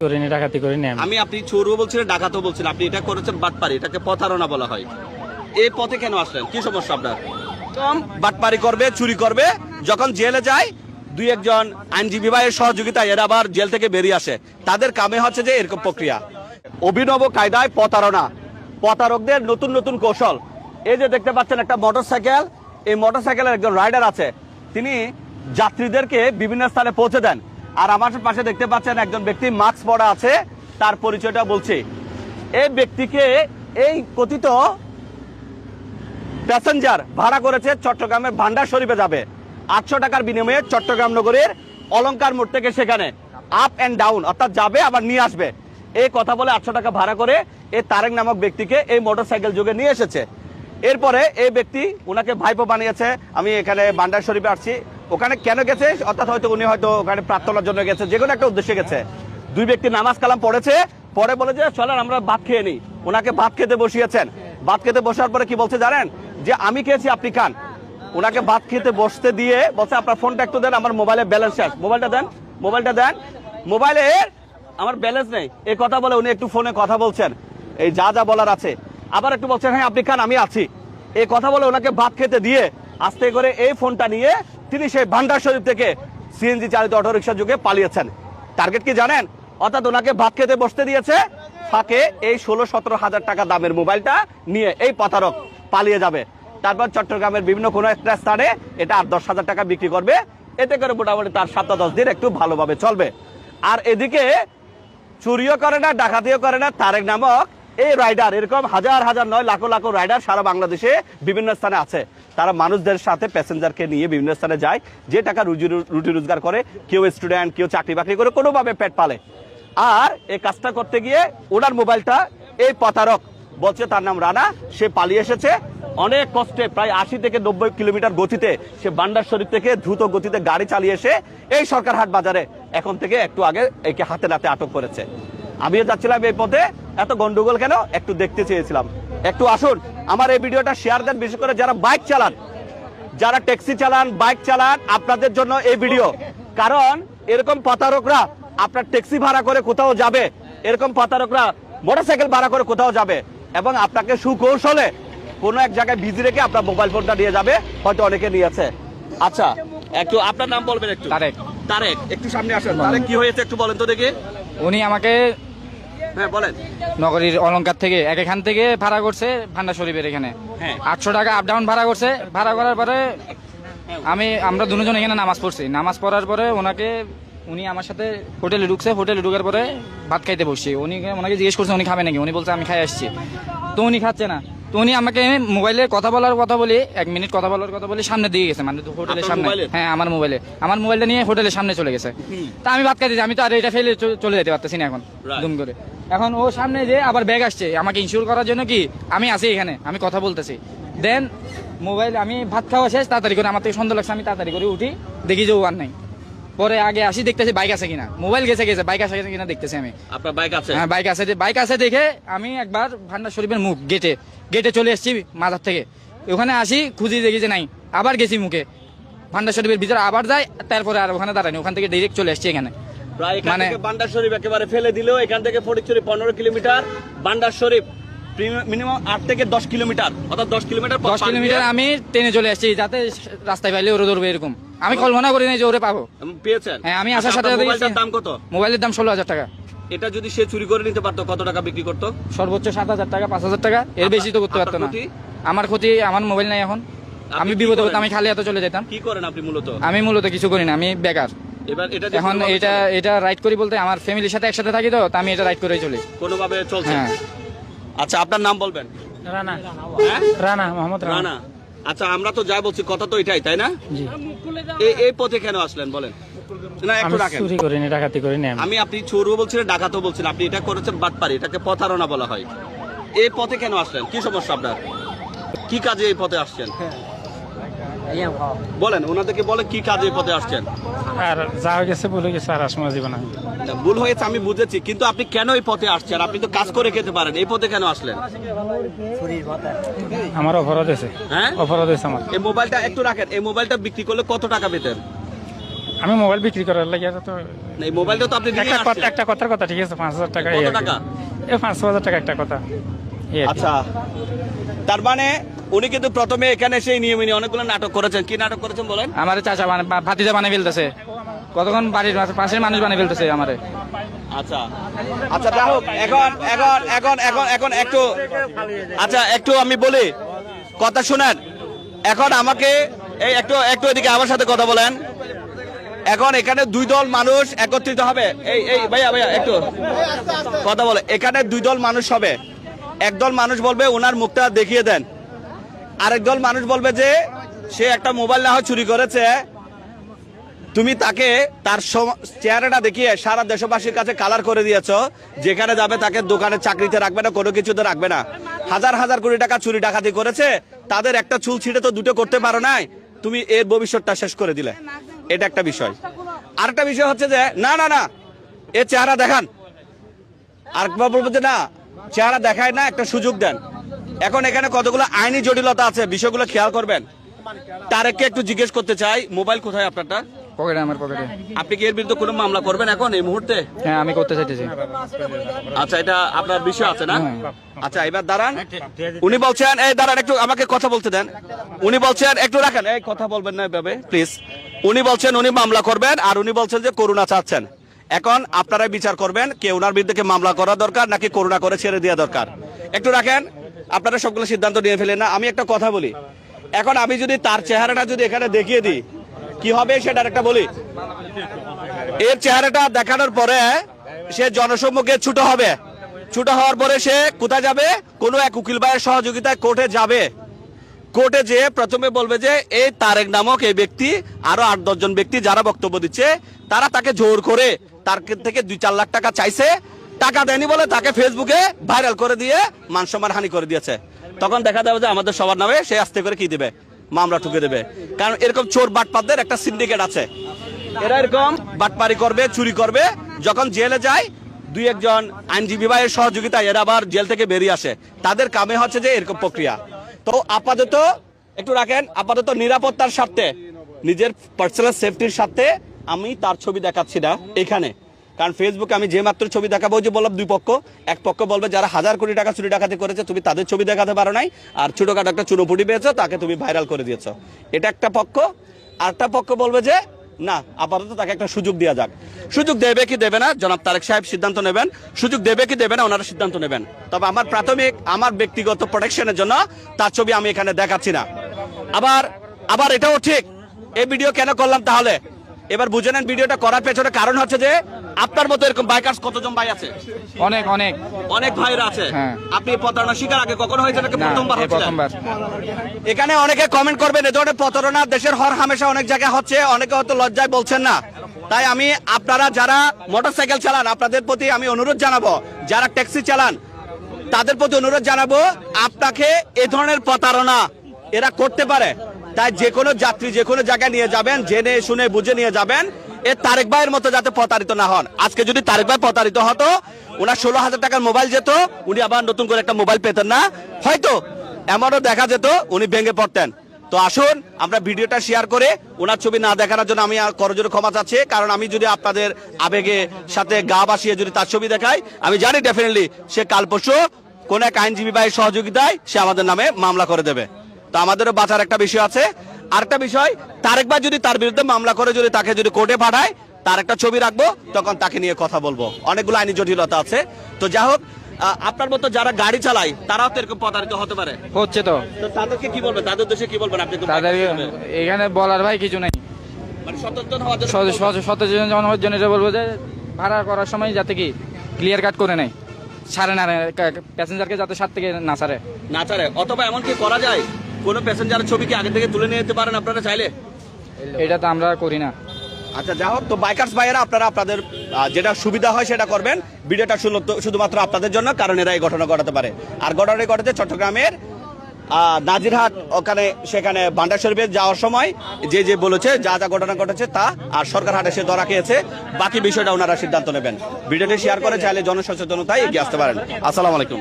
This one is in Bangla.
করিনি, ডাকাতি করিনি আমি আপনি চোরও বলছিলেন, ডাকাতও বলছিলেন, আপনি এটা করেছেন বাটপারি, এটাকে প্রতারণা বলা হয়। এই পথে কেন আসলেন? কি সমস্যা আপনার? বাটপারি করবে, চুরি করবে, যখন জেলে যায় দুই একজন আইনজীবী ভাইয়ের সহযোগিতায় এরা আবার জেল থেকে বেরিয়ে আসে। তাদের কামে হচ্ছে যে এরকম প্রক্রিয়া, অভিনব কায়দায় প্রতারণা, প্রতারকদের নতুন নতুন কৌশল। এই যে দেখতে পাচ্ছেন একটা মোটরসাইকেল, এই মোটরসাইকেলের একজন রাইডার আছে, তিনি যাত্রীদেরকে বিভিন্ন স্থানে পৌঁছে দেন। আর আমার পাশে দেখতে পাচ্ছেন একজন ব্যক্তি মাস্ক পরা আছে, তার পরিচয়টা বলছি। এই ব্যক্তিকে এই কথিত প্যাসেঞ্জার ভাড়া করেছে চট্টগ্রামের ভান্ডার শরীফে যাবে 800 টাকার বিনিময়ে। চট্টগ্রাম নগরের অলংকার মোড় থেকে সেখানে আপ অ্যান্ড ডাউন, অর্থাৎ যাবে আবার নিয়ে আসবে, এই কথা বলে 800 টাকা ভাড়া করে এই তারেক নামক ব্যক্তিকে এই মোটরসাইকেল যোগে নিয়ে এসেছে। এরপরে এই ব্যক্তি ওনাকে ভাইপো বানিয়েছে। আমি এখানে ভান্ডার শরীফে আসছি, ওখানে কেন গেছে, অর্থাৎ হয়তো উনি হয়তো ওখানে প্রার্থনার জন্য গেছে, যে কোনো একটা উদ্দেশ্যে গেছে। দুই ব্যক্তি নামাজ কালাম পড়েছে, পরে বলে যে চলেন আমরা ভাত খেয়ে নিই। ওনাকে ভাত খেতে বসিয়েছেন। ভাত খেতে বসার পরে কি বলছে জানেন? যে আমি খেয়েছি, আপনি খান। ওনাকে ভাত খেতে বসতে দিয়ে বলছে আপনার ফোনটা একটু দেন, আমার মোবাইলে ব্যালেন্স শেষ, মোবাইলটা দেন, মোবাইলটা দেন, মোবাইলে আমার ব্যালেন্স নেই। এই কথা বলে উনি একটু ফোনে কথা বলছেন, এই যা যা বলার আছে। আবার একটু বলছেন হ্যাঁ আপনি খান, আমি আছি। এই কথা বলে ওনাকে ভাত খেতে দিয়ে আস্তে করে এই ফোনটা নিয়ে তিনি সেই ভান্ডার শরীফ থেকে সিএনজি চালিত অটোরিকশা যুগে পালিয়েছেন। টার্গেট কি জানেন? অর্থাৎ ওনাকে ভাত খেতে বসতে দিয়েছে, ফাঁকে এই 16-17 হাজার টাকা দামের মোবাইলটা নিয়ে এই প্রতারক পালিয়ে যাবে। তারপর চট্টগ্রামের বিভিন্ন কোনো একটা স্থানে এটা 8-10 হাজার টাকা বিক্রি করবে। এতে করে মোটামুটি তার 7-10 দিন একটু ভালোভাবে চলবে। আর এদিকে চুরিও করে না, ডাকাতিও করে না তারেক নামক এই রাইডার। এরকম হাজার হাজার নয়, লাখো লাখো রাইডার সারা বাংলাদেশে বিভিন্ন স্থানে আছে। তারা মানুষদের সাথে প্যাসেঞ্জারকে নিয়ে বিভিন্ন স্থানে যায়, যে টাকা রুটি রোজগার করে, কেউ স্টুডেন্ট, কেউ চাকরি বাকরি করে, কোনোভাবে পেট পালে। আর এই কাজটা করতে গিয়ে ওনার মোবাইলটা এই প্রতারক বলছে তার নাম রানা, সে পালিয়ে এসেছে অনেক কষ্টে, প্রায় 80 থেকে 90 কিলোমিটার গতিতে সে ভান্ডার শরীফ থেকে দ্রুত গতিতে গাড়ি চালিয়ে এসে এই সরকারহাট বাজারে এখন থেকে একটু আগে একে হাতে নাতে আটক করেছে। আমিও যাচ্ছিলাম এই পথে, এত গন্ডগোল কেন একটু দেখতে চেয়েছিলাম। একটু আসুন আমার এই ভিডিওটা শেয়ার দেন, বিশেষ করে যারা বাইক চালান, যারা ট্যাক্সি চালান, বাইক চালান, আপনাদের জন্য এই ভিডিও। কারণ এরকম প্রতারকরা আপনার ট্যাক্সি ভাড়া করে কোথাও যাবে, এরকম প্রতারকরা মোটরসাইকেল ভাড়া করে কোথাও যাবে এবং আপনাকে সুকৌশলে কোনো এক জায়গায় বিজি রেখে আপনার মোবাইল ফোনটা নিয়ে যাবে, হয়তো অনেকে নিয়েছে। আচ্ছা একটু আপনার নাম বলবেন? একটু তারেক। তারেক একটু সামনে আসেন। তারেক কি হয়েছে একটু বলেন তো দেখি। উনি আমাকে হ্যাঁ বলেন। নগরীর অলংকার থেকে এখান থেকে ভাড়া করছে ভান্ডার শরীফের এখানে, হ্যাঁ 800 টাকা আপ ডাউন ভাড়া করছে। ভাড়া করার পরে আমরা দুজন এখানে নামাজ পড়ছি। নামাজ পড়ার পরে উনি আমার সাথে হোটেলে ঢুকছে। হোটেলে ঢুকার পরে ভাত খাইতে বসছি। ওনাকে জিজ্ঞেস করছে উনি খাবে নাকি, উনি বলছে আমি খাই আসছি। তো উনি খাচ্ছে না, তো উনি আমাকে মোবাইলে কথা বলার কথা বলি, 1 মিনিট কথা বলার কথা বলি সামনে দিয়ে গেছে, মানে হোটেলের সামনে। হ্যাঁ আমার মোবাইলটা নিয়ে হোটেলের সামনে চলে গেছে। তা আমি ভাত খাইতেছি, আমি তো আর এটা ফেলে চলে যেতে পারতেছি না এখন দুম করে। এখন ও সামনে যে আবার ব্যাগ আসছে আমাকে ইনশিওর করার জন্য, কি আমি আছি এখানে, আমি কথা বলতেছি। দেন মোবাইল, আমি ভাত খাওয়া শেষ, তাড়াতাড়ি করে আমার থেকে সন্দেহ লাগছে, আমি তাড়াতাড়ি করে উঠি, দেখি যে ও আর নাই। পরে আগে আসি, দেখতেছি বাইক আছে কিনা, মোবাইল গেছে, বাইক আছে কিনা দেখতেছি আমি। আপনার বাইক আছে? হ্যাঁ বাইক আছে দেখে আমি একবার ভান্ডার শরীফের মুখ গেটে চলে এসেছি মাজার থেকে। ওখানে আসি, খুঁজি, দেখি যে নাই। আবার গেছি মুখে ভান্ডার শরীফের ভিতরে, আবার যাই, তারপরে আর ওখানে দাঁড়ানি, ওখান থেকে ডাইরেক্ট চলে আসছি এখানে। মানে ভান্ডার শরীফ একেবারে ফেলে দিলেও এখান থেকে ফটিকছড়ি 15 কিলোমিটার, ভান্ডার শরীফ মিনিমাম 8 থেকে 10 কিলোমিটার, অর্থাৎ 10 কিলোমিটার আমি ট্রেনে চলে আসছি, যাতে রাস্তায় পাইলে ওরে ধরবে এরকম। আমি কল্পনা করি নাই যে ওরে পাবো। পেয়েছেন? হ্যাঁ আমি আসার সাথে সাথে। মোবাইলের দাম কত? মোবাইলের দাম 16,000 টাকা। এটা যদি সে চুরি করে নিতে পারতো কত টাকা বিক্রি করতো? সর্বোচ্চ 7,000 টাকা, 5,000 টাকা, এর বেশি তো করতে পারতো না। আমার ক্ষতি, আমার মোবাইল নাই এখন, আমি বিপদে পড়তাম, আমি খালি হাতে চলে যেতাম। কি করেন আপনি মূলত? আমি মূলত কিছু করি না, আমি বেকার। এবার এখন এটা রাইড করি বলতে আমার ফ্যামিলির সাথে একসাথে থাকি, তো আমি এটা রাইড করেই চলি, কোনোভাবে চলছে। হ্যাঁ। আচ্ছা আপনার নাম বলবেন? রানা। হ্যাঁ রানা, মোহাম্মদ রানা। আচ্ছা আমরা তো যা বলছি কথা তো এটাই, তাই না? জি। এই পথে কেন আসলেন বলেন? না একটু রাখেন। চুরি করিনি, ডাকাতি করিনি আমি আপনি চোরও বলছিলেন, ডাকাতও বলছিলেন, আপনি এটা করেছেন বাটপারি, এটাকে প্রতারণা বলা হয়। এই পথে কেন আসলেন? কি সমস্যা আপনার? কি কাজে এই পথে আসছেন বলেন, ওনাদেরকে বলে কি কাজে এই পথে আসছেন? আর যা হয়ে গেছে ভুলে গেছে, আর আসমা জীবন। ভুল হয়েছে আমি বুঝেছি, কিন্তু আপনি কেন এই পথে আসছেন? আপনি তো কাজ করে খেতে পারেন, এই পথে কেন আসলেন? আমার অপরাধ হয়েছে। হ্যাঁ অপরাধ হয়েছে আমার। এই মোবাইলটা একটু রাখেন, এই মোবাইলটা বিক্রি করলে কত টাকা পেতেন? আমি মোবাইল বিক্রি করার লাগে তো এই মোবাইলটা তো আপনি নিয়ে আসছেন। একটা কথার কথা ঠিক আছে 5,000 টাকা কত টাকা? এই 5,000 টাকা একটা কথা এই আর কি। আচ্ছা, তার মানে উনি কিন্তু প্রথমে এখানে সেই নিয়মে অনেকগুলো নাটক করেছেন। কি নাটক করেছেন বলেন? আমার চাচা ভাতিজা বানিয়ে ফেলতেছে, কতক্ষণ বাড়ির পাশের মানুষ বানিয়ে ফেলতেছে আমারে। আচ্ছা আচ্ছা, যাই হোক, এখন এখন এখন এখন এখন একটু আচ্ছা একটু আমি বলি, কথা শুনেন। এখন আমাকে এই একটু একটু এদিকে আমার সাথে কথা বলেন। এখন এখানে দুই দল মানুষ একত্রিত হবে। এই এই ভাইয়া ভাইয়া একটু কথা বলে। এখানে দুই দল মানুষ হবে। একদল মানুষ বলবে ওনার মুখটা দেখিয়ে দেন, আরেক দল মানুষ বলবে যে সে একটা মোবাইল না হয় চুরি করেছে, তুমি তাকে তার চেহারাটা দেখিয়ে সারা দেশবাসীর কাছে কালার করে দিয়েছো, যেখানে যাবে তাকে দোকানে চাকরিতে রাখবে না, কোনো কিছুতে রাখবে না। হাজার হাজার কোটি টাকা চুরি ডাকাতি করেছে, তাদের একটা চুল ছিঁড়ে তো দুটো করতে পারো নাই, তুমি এর ভবিষ্যৎটা শেষ করে দিলে। এটা একটা বিষয়। আরেকটা বিষয় হচ্ছে যে না না না এর চেহারা দেখান, আরেকবার বলবো যে না চেহারা দেখায় না, একটা সুযোগ দেন। এখন এখানে কতগুলো আইনি জটিলতা আছে, বিষয়গুলো খেয়াল করবেন। তারেককে একটু জিজ্ঞেস করতে চাই, মোবাইল কোথায় আপনারটা? পকেটে, আমার পকেটে। আপনি কি এর বিরুদ্ধে কোনো মামলা করবেন এখন এই মুহূর্তে? হ্যাঁ, আমি করতে চাইতেছি। আচ্ছা, এটা আপনার বিষয় আছে না? আচ্ছা, এবার দাঁড়ান। উনি বলছেন, এই দাঁড়ান একটু আমাকে কথা বলতে দেন। উনি বলছেন, একটু রাখেন, এই কথা বলবেন না এভাবে প্লিজ। উনি বলছেন উনি মামলা করবেন, আর উনি বলছেন যে করুণা চাচ্ছেন। এখন আপনারাই বিচার করবেন কে ওনার বিরুদ্ধে মামলা করা দরকার নাকি করুণা করে ছেড়ে দেওয়া দরকার। একটু রাখেন, আপনারা সবগুলো সিদ্ধান্ত নিয়ে ফেলেন না। আমি একটা কথা বলি, এখন আমি যদি তার চেহারাটা যদি এখানে দেখিয়ে দিই কি হবে সেটার একটা বলি। এর চেহারাটা দেখানোর পরে সে জনসম্মুখে ছুট হবে, ছুট হওয়ার পরে সে কোথায় যাবে? কোনো এক উকিল ভাইয়ের সহযোগিতায় কোর্টে যাবে। কোর্টে যেয়ে প্রথমে বলবে যে এই তারেক নামক এই ব্যক্তি আরো 8-10 জন ব্যক্তি যারা বক্তব্য দিচ্ছে তারা তাকে জোর করে তার থেকে 2-4 লাখ টাকা চাইছে, টাকা দেয়নি বলে তাকে ফেসবুকে ভাইরাল করে দিয়ে মান সম্মান হানি করে দিয়েছে। তখন দেখা যাবে যে আমাদের সবার নামে সে আস্তে করে কি দিবে, মামলা ঠুকে দেবে। কারণ এরকম চোর বাটপারদের একটা সিন্ডিকেট আছে, এরা এরকম বাটপারি করবে, চুরি করবে, যখন জেলে যায় 2-1 জন আইনজীবী ভাইয়ের সহযোগিতায় এরা আবার জেল থেকে বেরিয়ে আসে। তাদের কামে হচ্ছে যে এরকম প্রক্রিয়া। তো আপাতত একটু রাখেন, আপাতত নিরাপত্তার স্বার্থে, নিজের পার্সোনাল সেফটির স্বার্থে আমি তার ছবি দেখাচ্ছি না এখানে। কারণ ফেসবুকে আমি যে মাত্র ছবি দেখাবো, যে বললাম দুই পক্ষ, এক পক্ষ বলবে যারা হাজার কোটি টাকা চুরি ডাকাতি করেছে তুমি তাদের ছবি দেখাতে পারো নাই, আর ছোটখাটো একটা চুনোপুটি পেয়েছো তাকে তুমি ভাইরাল করে দিয়েছো, এটা একটা পক্ষ। আরেকটা পক্ষ বলবে যে না আপাতত তাকে একটা সুযোগ দেওয়া যাক। সুযোগ দেবে কি দেবে না জনাব তারেক সাহেব সিদ্ধান্ত নেবেন, সুযোগ দেবে কি দেবে না ওনারা সিদ্ধান্ত নেবেন। তবে আমার প্রাথমিক আমার ব্যক্তিগত প্রোটেকশনের জন্য তার ছবি আমি এখানে দেখাচ্ছি না। আবার আবার এটাও ঠিক, এই ভিডিও কেন করলাম তাহলে এবার বুঝে নেন। ভিডিওটা করার পেছনে কারণ হচ্ছে যে আপনার মতো এরকম বাইকার্স কতজন ভাই আছে? অনেক অনেক অনেক ভাইরা আছে। হ্যাঁ। আপনি প্রতারণা শিকার আগে কখনো হয়েছে নাকি প্রথমবার হচ্ছে? প্রথমবার। এখানে অনেকে কমেন্ট করবেন এ ধরনের প্রতারণা দেশের হর হামেশা অনেক জায়গায় হচ্ছে, অনেকে হয়তো লজ্জায় বলছেন না। তাই আমি আপনারা যারা মোটরসাইকেল চালান আপনাদের প্রতি আমি অনুরোধ জানাবো, যারা ট্যাক্সি চালান তাদের প্রতি অনুরোধ জানাবো, আপনাকে এ ধরনের প্রতারণা এরা করতে পারে। তাই যে কোনো যাত্রী যে কোনো জায়গায় নিয়ে যাবেন, জেনে শুনে বুঝে নিয়ে যাবেন, এ তারেক ভাইয়ের মতো যাতে প্রতারিত না হন। আজকে যদি তারেক ভাই প্রতারিত হতো, ওনার 16,000 টাকার মোবাইল যেত, উনি আবার নতুন করে একটা মোবাইল পেতেন না, হয়তো এমনও দেখা যেত উনি ভেঙে পড়তেন। তো আসুন আমরা ভিডিওটা শেয়ার করে ওনার ছবি না দেখানোর জন্য আমি করজোরে ক্ষমা চাচ্ছি। কারণ আমি যদি আপনাদের আবেগে সাথে গা ভাসিয়ে যদি তার ছবি দেখাই, আমি জানি ডেফিনেটলি সে কাল পরশু কোন এক আইনজীবী ভাইয়ের সহযোগিতায় সে আমাদের নামে মামলা করে দেবে। তো আমাদেরও বাঁচার একটা বিষয় আছে। আরেকটা বিষয়, তারেক ভাই যদি তার বিরুদ্ধে মামলা করে যদি তাকে যদি কোর্টে পাঠায়, তার একটা ছবি রাখবো, তখন তাকে নিয়ে কথা বলবো। অনেকগুলো আইনি জটিলতা আছে। তো যাই হোক, আপনার মতো যারা গাড়ি চালায় তারাও তো এরকম প্রতারিত হতে পারে, হচ্ছে তো। তো তাদেরকে কি বলবেন, তাদের দেশে কি বলবেন আপনি? তাদের এখানে বলার ভাই কিছু নাই, মানে সচেতন হওয়ার জন্য সচেতন হওয়ার জন্য এটা বলবো যে ভাড়া করার সময় যাতে কি ক্লিয়ার কাট করে নেয়, ছাড়ে না, প্যাসেঞ্জারকে যাতে সাথ থেকে না ছাড়ে না ছাড়ে। অথবা এমন কি করা যায়, কোন প্যাসেঞ্জারের ছবি কি আগে থেকে তুলে নিয়ে যেতে পারেন আপনারা চাইলে? এটা তো আমরা করি না। আচ্ছা যা হোক, তো বাইকার্স ভাইয়েরা আপনারা আপনাদের যেটা সুবিধা হয় সেটা করবেন। ভিডিওটা শুধুমাত্র আপনাদের জন্য, কারণ এরা এই ঘটনা ঘটাতে পারে। আর ঘটনাটি ঘটেছে চট্টগ্রামের নাজিরহাট, ওখানে সেখানে ভান্ডার শরীফে যাওয়ার সময় যে বলেছে যা যা ঘটনা ঘটেছে তা, আর সরকার হাটে সে ধরা খেয়েছে, বাকি বিষয়টা ওনারা সিদ্ধান্ত নেবেন। ভিডিওটি শেয়ার করে চাইলে জনসচেতনতায় এগিয়ে আসতে পারেন। আসসালামু আলাইকুম।